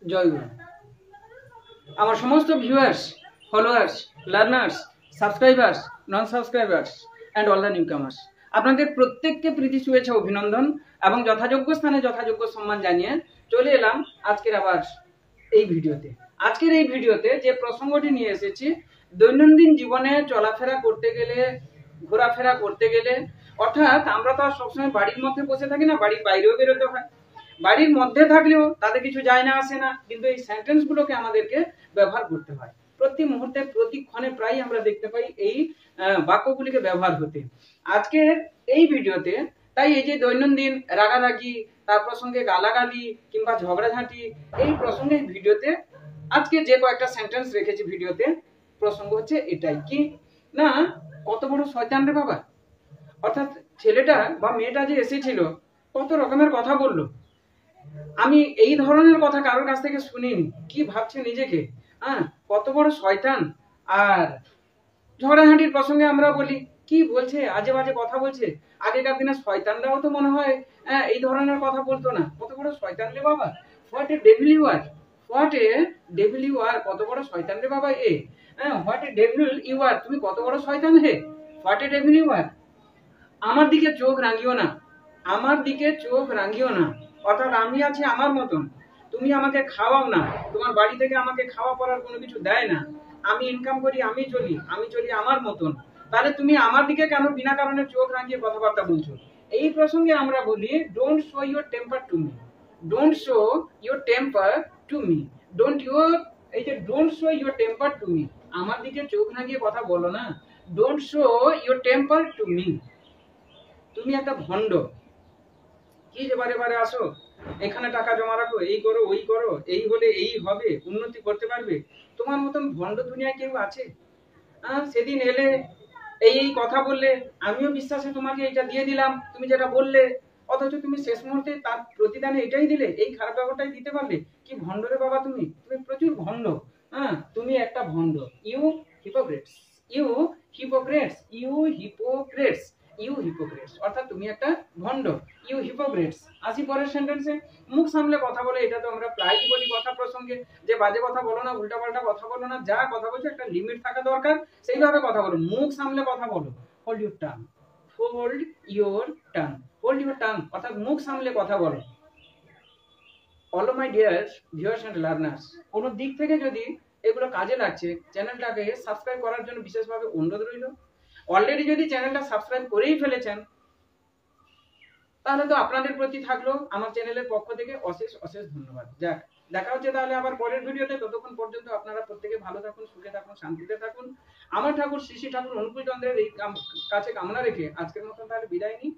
জয় গুরু। আমার সমস্ত viewers, followers, learners, subscribers, non subscribers and all the new কামার্স, আপনাদের প্রত্যেককে প্রীতি শুভেচ্ছা অভিনন্দন এবং যথাযোগ্য স্থানে যথাযোগ্য সম্মান জানিয়ে চলে এলাম আজকের আবার এই ভিডিওতে। আজকের এই ভিডিওতে যে প্রসঙ্গটি নিয়ে এসেছি, দৈনন্দিন জীবনে চলাফেরা করতে গেলে, ঘোরাফেরা করতে গেলে, অর্থাৎ আমরা তো আর সবসময় বাড়ির মধ্যে বসে থাকি না, বাড়ির বাইরেও বেরোতে হয়। বাড়ির মধ্যে থাকলেও তাতে কিছু যায় না আসে না, কিন্তু এই সেন্টেন্সগুলোকে আমাদেরকে ব্যবহার করতে হয়। প্রতি মুহূর্তে প্রতিক্ষণে প্রায় আমরা দেখতে পাই এই বাক্যগুলিকে ব্যবহার হতে। আজকের এই ভিডিওতে তাই এই যে দৈনন্দিন রাগারাগি, তার প্রসঙ্গে গালাগালি কিংবা ঝগড়াঝাঁটি, এই প্রসঙ্গে ভিডিওতে আজকে যে কয়েকটা সেন্টেন্স রেখেছি ভিডিওতে, প্রসঙ্গ হচ্ছে এটাই কি না, কত বড় শয়তান রে বাবা। অর্থাৎ ছেলেটা বা মেয়েটা যে এসেছিল কত রকমের কথা বললো, আমি এই ধরনের কথা কারোর কাছ থেকে শুনিনি। কি ভাবছে নিজেকে, কত বড় শয়তান। আর ঝগড়াঝাঁটির প্রসঙ্গে আমরা বলি কি বলছে, আজে বাজে কথা বলছে। আগেকার দিনে শয়তানরাও তো মনে হয় এই ধরনের কথা বলতো না। কত বড় শয়তান রে বাবা, what a devil you are, what a devil you are, কত বড় শয়তান রে বাবা এ, what a devil you are, তুমি কত বড় শয়তান হে, what a devil you are. আমার দিকে চোখ রাঙিও না, আমার দিকে চোখ রাঙিও না। অর্থাৎ আমি আছি আমার মতন, তুমি আমাকে খাওয়াও না, তোমার বাড়ি থেকে আমাকে খাওয়া পড়ার কোনো কিছু দেয় না, আমি ইনকাম করি, আমি চলি আমার মতন। তাহলে তুমি আমার দিকে কেন বিনা কারণে চোখ রাঙিয়ে কথাবার্তা বলছো। এই প্রসঙ্গে আমরা বলি don't show your temper to me, don't show your temper to me, এই যে don't show your temper to me, আমার দিকে চোখ রাঙিয়ে কথা বলো না। Don't show your temper to me, তুমি একটা ভণ্ড। কি যে বারে বারে আসো, এখানে টাকা জমা রাখো, এই করো ওই করো, এই হলে এই হবে, উন্নতি করতে পারবে। তোমার মতন ভণ্ড দুনিয়ায় কেউ আছে? সেদিন এলে এই কথা বললে, আমিও বিশ্বাসে তোমাকে এটা দিয়ে দিলাম, তুমি যেটা বললে, অথচ তুমি শেষ মুহূর্তে তার প্রতিদানে এটাই দিলে, এই খারাপ ব্যাপারটাই দিতে পারলে। কি ভণ্ড রে বাবা তুমি, তুমি প্রচুর ভণ্ড। তুমি একটা ভণ্ড। You hypocrites, you hypocrites, you hypocrites, you hypocrites, অর্থাৎ তুমি একটা ভণ্ড, ইউ হিপোক্রেটস। আসি পরের সেন্টেন্সে, মুখ সামলে কথা বলে। এটা তো আমরা প্রায়ই বলি কথা প্রসঙ্গে, যে বাজে কথা বলো না, উল্টাপাল্টা কথা বলো না, যা কথা বলছো একটা লিমিট থাকা দরকার, সেইভাবে কথা বলো, মুখ সামলে কথা বলো। Hold your tongue, hold your tongue, hold your tongue, অর্থাৎ মুখ সামলে কথা বলো। All my dear viewers and learners, কোনো দিক থেকে যদি এগুলো কাজে লাগছে, চ্যানেলটাকে সাবস্ক্রাইব করার জন্য বিশেষভাবে অনুরোধ রইল। অলরেডি যদি চ্যানেলটা সাবস্ক্রাইব করেই ফেলেছেন, তাহলে তো আপনাদের প্রতি থাকলো আমার চ্যানেলের পক্ষ থেকে অশেষ অশেষ ধন্যবাদ। যাক, দেখা হচ্ছে তাহলে আবার পরের ভিডিওতে। ততক্ষণ পর্যন্ত আপনারা প্রত্যেকে ভালো থাকুন, সুখে থাকুন, শান্তিতে থাকুন। আমার ঠাকুর শ্রী শ্রী ঠাকুর অনুকূল চন্দ্রের এই কাছে কামনা রেখে আজকের মতন তাহলে বিদায় নিই।